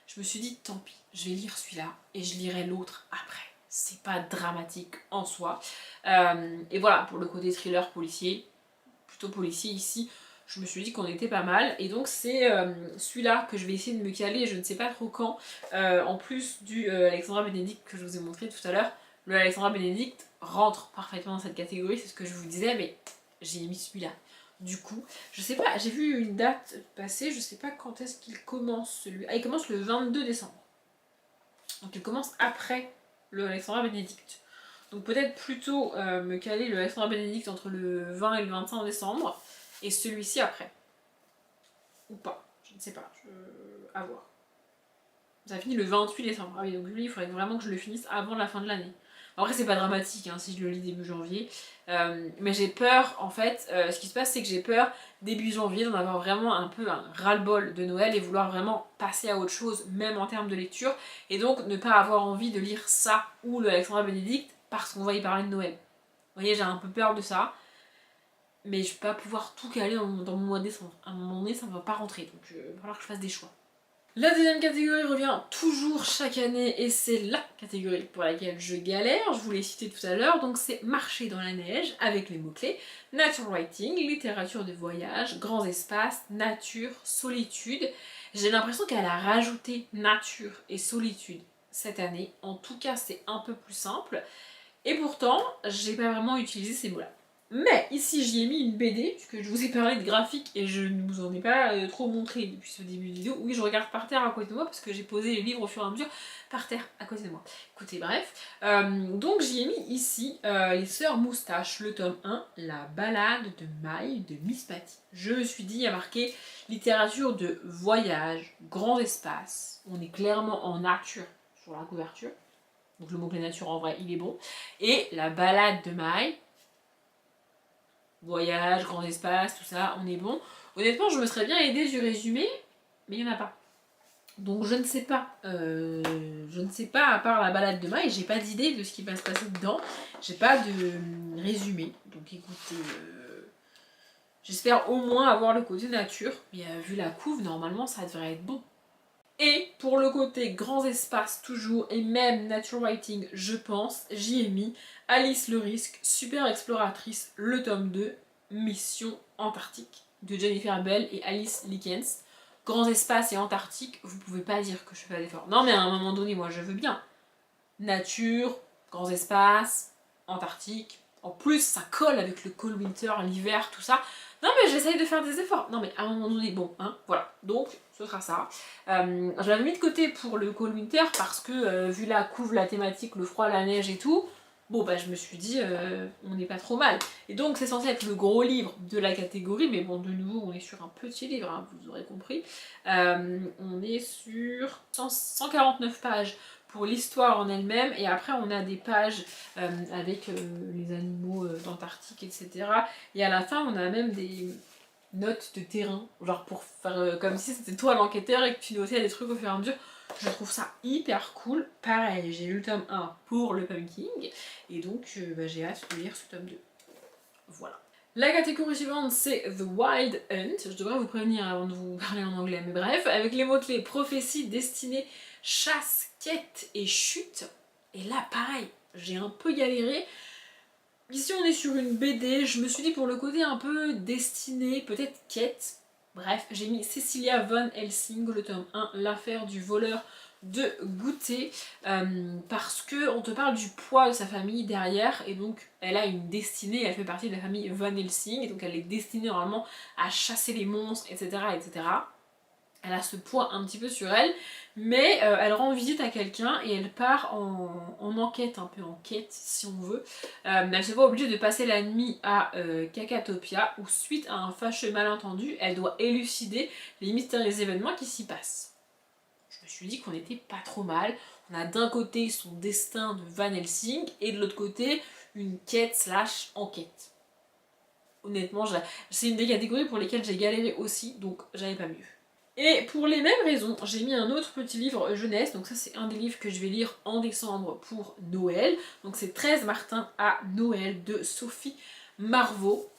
je me suis dit, tant pis, je vais lire celui-là et je lirai l'autre après. C'est pas dramatique en soi. Et voilà, pour le côté thriller policier, plutôt policier ici, je me suis dit qu'on était pas mal, et donc c'est celui-là que je vais essayer de me caler, je ne sais pas trop quand, en plus du Alexandra Benedict que je vous ai montré tout à l'heure. Le Alexandra Benedict rentre parfaitement dans cette catégorie, c'est ce que je vous disais, mais j'ai mis celui-là. Du coup, je sais pas, j'ai vu une date passer, je sais pas quand est-ce qu'il commence celui. Ah, il commence le 22 décembre. Donc il commence après le Alexandra Benedict. Donc peut-être plutôt me caler le Alexandra Benedict entre le 20 et le 25 décembre, et celui-ci après. Ou pas, je ne sais pas, à voir. Ça finit le 28 décembre. Ah oui, donc lui, il faudrait vraiment que je le finisse avant la fin de l'année. Après c'est pas dramatique hein, si je le lis début janvier, mais j'ai peur en fait, ce qui se passe c'est que j'ai peur début janvier d'en avoir vraiment un peu un ras-le-bol de Noël et vouloir vraiment passer à autre chose, même en termes de lecture, et donc ne pas avoir envie de lire ça ou le Alexandra Bénédicte parce qu'on va y parler de Noël. Vous voyez, j'ai un peu peur de ça, mais je vais pas pouvoir tout caler dans mon mois de décembre. À un moment donné, ça ne va pas rentrer, donc il va falloir que je fasse des choix. La deuxième catégorie revient toujours chaque année et c'est la catégorie pour laquelle je galère, je vous l'ai cité tout à l'heure, donc c'est marcher dans la neige avec les mots-clés nature writing, littérature de voyage, grands espaces, nature, solitude. J'ai l'impression qu'elle a rajouté nature et solitude cette année, en tout cas c'est un peu plus simple, et pourtant j'ai pas vraiment utilisé ces mots-là. Mais ici j'y ai mis une BD, puisque je vous ai parlé de graphique et je ne vous en ai pas trop montré depuis ce début de vidéo. Oui, je regarde par terre à côté de moi parce que j'ai posé les livres au fur et à mesure par terre à côté de moi. Écoutez, bref. Donc j'y ai mis ici Les Sœurs Moustaches, le tome 1, La balade de Maï de Miss Patty. Je me suis dit, il y a marqué littérature de voyage, grand espace. On est clairement en nature sur la couverture. Donc le mot-clé nature en vrai, il est bon. Et La balade de Maï. Voyage, grand espace, tout ça, on est bon. Honnêtement, je me serais bien aidée du résumé, mais il n'y en a pas. Donc je ne sais pas. À part la balade de Maï, j'ai pas d'idée de ce qui va se passer dedans. J'ai pas de résumé. Donc écoutez, j'espère au moins avoir le côté nature. Mais vu la couve, normalement, ça devrait être bon. Et pour le côté grands espaces toujours, et même nature writing, je pense, j'y ai mis Alice le risque, super exploratrice, le tome 2, Mission Antarctique, de Jennifer Bell et Alice Likens. Grands espaces et Antarctique, vous pouvez pas dire que je fais pas d'efforts. Non mais à un moment donné, moi je veux bien. Nature, grands espaces, Antarctique. En plus, ça colle avec le cold winter, l'hiver, tout ça. Non mais j'essaye de faire des efforts. Non mais à un moment donné, bon, hein, voilà. Donc, ce sera ça. Je l'avais mis de côté pour le cold winter parce que, vu la couve, la thématique, le froid, la neige et tout, bon bah je me suis dit, on n'est pas trop mal. Et donc c'est censé être le gros livre de la catégorie, mais bon, de nouveau, on est sur un petit livre, hein, vous aurez compris. On est sur 149 pages pour l'histoire en elle-même, et après on a des pages avec les animaux d'Antarctique, etc. Et à la fin on a même des notes de terrain, genre pour faire comme si c'était toi l'enquêteur et que tu notais des trucs au fur et à mesure. Je trouve ça hyper cool. Pareil, j'ai eu le tome 1 pour le pumpkin, et donc j'ai hâte de lire ce tome 2. Voilà. La catégorie suivante, c'est The Wild Hunt. Je devrais vous prévenir avant de vous parler en anglais, mais bref, avec les mots-clés prophétie, destinée, chasse, quête et chute. Et là, pareil, j'ai un peu galéré. Ici, on est sur une BD. Je me suis dit pour le côté un peu destinée, peut-être quête. Bref, j'ai mis Cecilia Von Helsing, le tome 1, l'affaire du voleur de goûter, parce que on te parle du poids de sa famille derrière, et donc elle a une destinée, elle fait partie de la famille Von Helsing, et donc elle est destinée normalement à chasser les monstres, etc. etc. Elle a ce poids un petit peu sur elle, mais elle rend visite à quelqu'un et elle part en enquête, un peu en quête si on veut. Elle se voit obligée de passer la nuit à Kakatopia, où suite à un fâcheux malentendu, elle doit élucider les mystérieux événements qui s'y passent. Je me suis dit qu'on était pas trop mal. On a d'un côté son destin de Van Helsing et de l'autre côté une quête slash enquête. Honnêtement, c'est une des catégories pour lesquelles j'ai galéré aussi, donc j'avais pas mieux. Et pour les mêmes raisons, j'ai mis un autre petit livre jeunesse, donc ça c'est un des livres que je vais lire en décembre pour Noël. Donc c'est 13 Martin à Noël de Sophie Marvaux.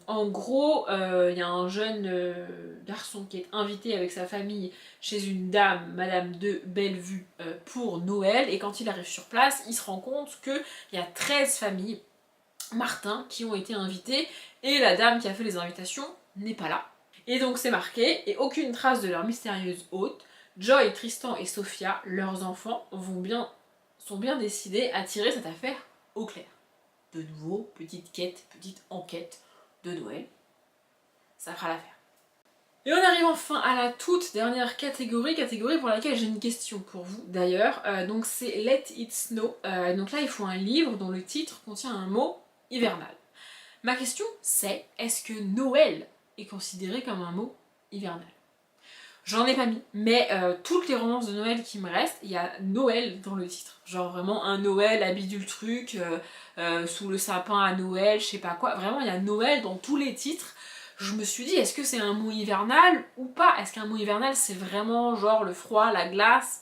En gros, il y a un jeune garçon qui est invité avec sa famille chez une dame, Madame de Bellevue, pour Noël. Et quand il arrive sur place, il se rend compte qu'il y a 13 familles Martin qui ont été invitées et la dame qui a fait les invitations n'est pas là. Et donc c'est marqué, et aucune trace de leur mystérieuse hôte. Joy, Tristan et Sophia, leurs enfants, sont bien décidés à tirer cette affaire au clair. De nouveau, petite quête, petite enquête de Noël. Ça fera l'affaire. Et on arrive enfin à la toute dernière catégorie pour laquelle j'ai une question pour vous d'ailleurs. Donc c'est Let It Snow. Donc là il faut un livre dont le titre contient un mot hivernal. Ma question c'est, est-ce que Noël est considéré comme un mot hivernal? J'en ai pas mis, mais toutes les romances de Noël qui me restent, il y a Noël dans le titre. Genre vraiment un Noël, habille le truc, sous le sapin à Noël, je sais pas quoi. Vraiment, il y a Noël dans tous les titres. Je me suis dit, est-ce que c'est un mot hivernal ou pas? Est-ce qu'un mot hivernal, c'est vraiment genre le froid, la glace?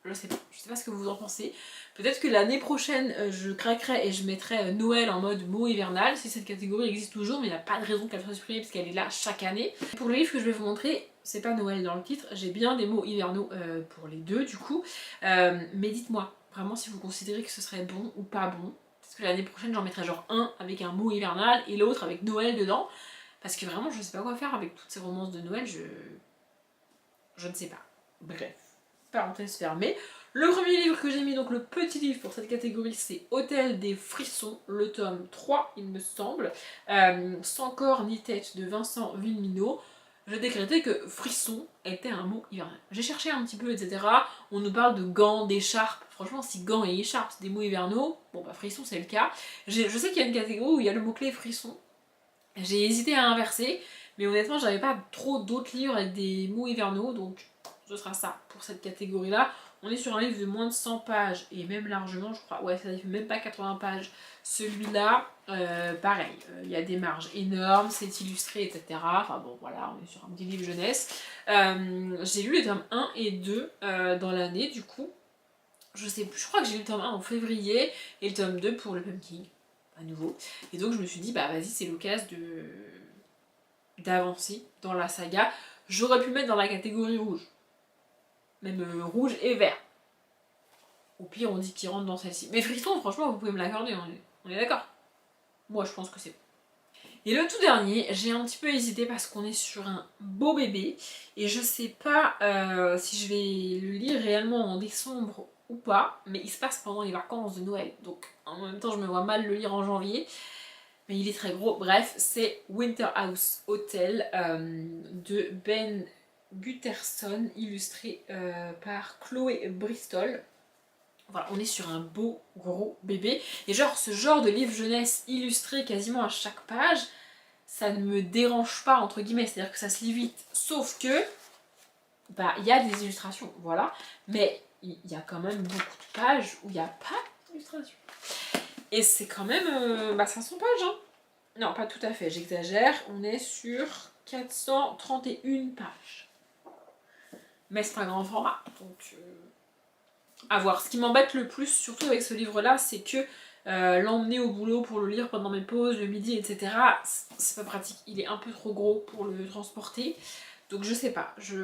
Je sais pas ce que vous en pensez. Peut-être que l'année prochaine, je craquerai et je mettrai Noël en mode mot hivernal, si cette catégorie existe toujours, mais il n'y a pas de raison qu'elle soit supprimée parce qu'elle est là chaque année. Pour le livre que je vais vous montrer, c'est pas Noël dans le titre, j'ai bien des mots hivernaux pour les deux du coup. Mais dites-moi vraiment si vous considérez que ce serait bon ou pas bon. Parce que l'année prochaine, j'en mettrai genre un avec un mot hivernal et l'autre avec Noël dedans. Parce que vraiment, je sais pas quoi faire avec toutes ces romances de Noël, je ne sais pas. Bref, parenthèse fermée. Le premier livre que j'ai mis, donc le petit livre pour cette catégorie, c'est Hôtel des frissons, le tome 3, il me semble. Sans corps ni tête de Vincent Villeminot. Je décrétais que frisson était un mot hivernal. J'ai cherché un petit peu, etc. On nous parle de gants, d'écharpes. Franchement, si gants et écharpes, c'est des mots hivernaux, bon bah frisson, c'est le cas. Je sais qu'il y a une catégorie où il y a le mot-clé frisson. J'ai hésité à inverser, mais honnêtement, j'avais pas trop d'autres livres avec des mots hivernaux, donc ce sera ça pour cette catégorie-là. On est sur un livre de moins de 100 pages, et même largement, je crois, ouais, ça fait même pas 80 pages. Celui-là, pareil, il y a des marges énormes, c'est illustré, etc. Enfin bon, voilà, on est sur un petit livre jeunesse. J'ai lu les tomes 1 et 2 dans l'année, du coup. Je sais plus, je crois que j'ai lu le tome 1 en février, et le tome 2 pour le Pumpkin, à nouveau. Et donc je me suis dit, bah vas-y, c'est l'occasion d'avancer dans la saga. J'aurais pu mettre dans la catégorie rouge. Même rouge et vert. Au pire, on dit qu'il rentre dans celle-ci. Mais frisson, franchement, vous pouvez me l'accorder, on est d'accord? Moi, je pense que c'est bon. Et le tout dernier, j'ai un petit peu hésité parce qu'on est sur un beau bébé. Et je sais pas si je vais le lire réellement en décembre ou pas. Mais il se passe pendant les vacances de Noël. Donc, en même temps, je me vois mal le lire en janvier. Mais il est très gros. Bref, c'est Winter House Hotel de Ben Gutterson, illustré par Chloé Bristol. Voilà, on est sur un beau gros bébé. Et genre, ce genre de livre jeunesse illustré quasiment à chaque page, ça ne me dérange pas, entre guillemets. C'est-à-dire que ça se lit vite. Sauf que, bah, il y a des illustrations, voilà. Mais il y a quand même beaucoup de pages où il n'y a pas d'illustrations. Et c'est quand même 500 pages, hein. Non, pas tout à fait, j'exagère. On est sur 431 pages. Mais c'est un grand format, donc à voir. Ce qui m'embête le plus, surtout avec ce livre-là, c'est que l'emmener au boulot pour le lire pendant mes pauses, le midi, etc., c'est pas pratique. Il est un peu trop gros pour le transporter. Donc je sais pas, je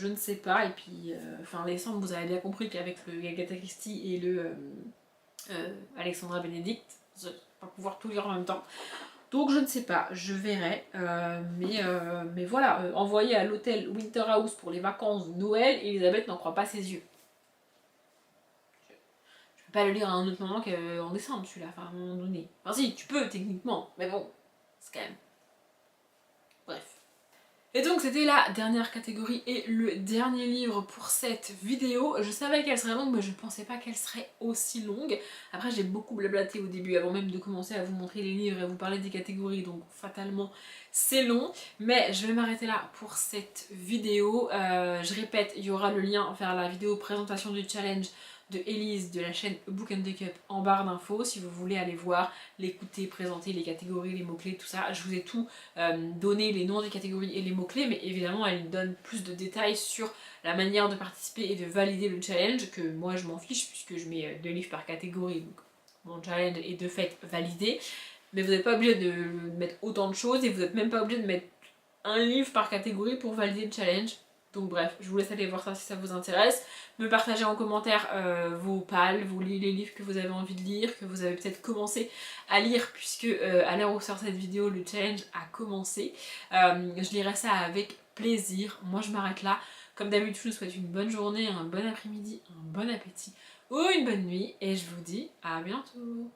ne sais pas. Et puis, décembre, vous avez bien compris qu'avec le Agatha Christie et le Alexandra Benedict, je vais pas pouvoir tout lire en même temps. Donc je ne sais pas, je verrai. Mais voilà, envoyé à l'hôtel Winter House pour les vacances de Noël, Elisabeth n'en croit pas ses yeux. Je peux pas le lire à un autre moment qu'en décembre, celui-là, à un moment donné. Enfin si, tu peux techniquement, mais bon, c'est quand même... Bref. Et donc c'était la dernière catégorie et le dernier livre pour cette vidéo. Je savais qu'elle serait longue mais je pensais pas qu'elle serait aussi longue. Après j'ai beaucoup blablaté au début avant même de commencer à vous montrer les livres et à vous parler des catégories, donc fatalement c'est long. Mais je vais m'arrêter là pour cette vidéo. Je répète, il y aura le lien vers la vidéo présentation du challenge de Elise de la chaîne Book and the Cup en barre d'infos si vous voulez aller voir, l'écouter, présenter les catégories, les mots-clés, tout ça. Je vous ai tout donné, les noms des catégories et les mots-clés, mais évidemment elle donne plus de détails sur la manière de participer et de valider le challenge, que moi je m'en fiche puisque je mets 2 livres par catégorie, donc mon challenge est de fait validé. Mais vous n'êtes pas obligé de mettre autant de choses et vous n'êtes même pas obligé de mettre un livre par catégorie pour valider le challenge. Donc bref, je vous laisse aller voir ça si ça vous intéresse. Me partager en commentaire vos pales, les livres que vous avez envie de lire, que vous avez peut-être commencé à lire, puisque à l'heure où sort cette vidéo, le challenge a commencé. Je lirai ça avec plaisir. Moi je m'arrête là. Comme d'habitude, je vous souhaite une bonne journée, un bon après-midi, un bon appétit ou une bonne nuit. Et je vous dis à bientôt.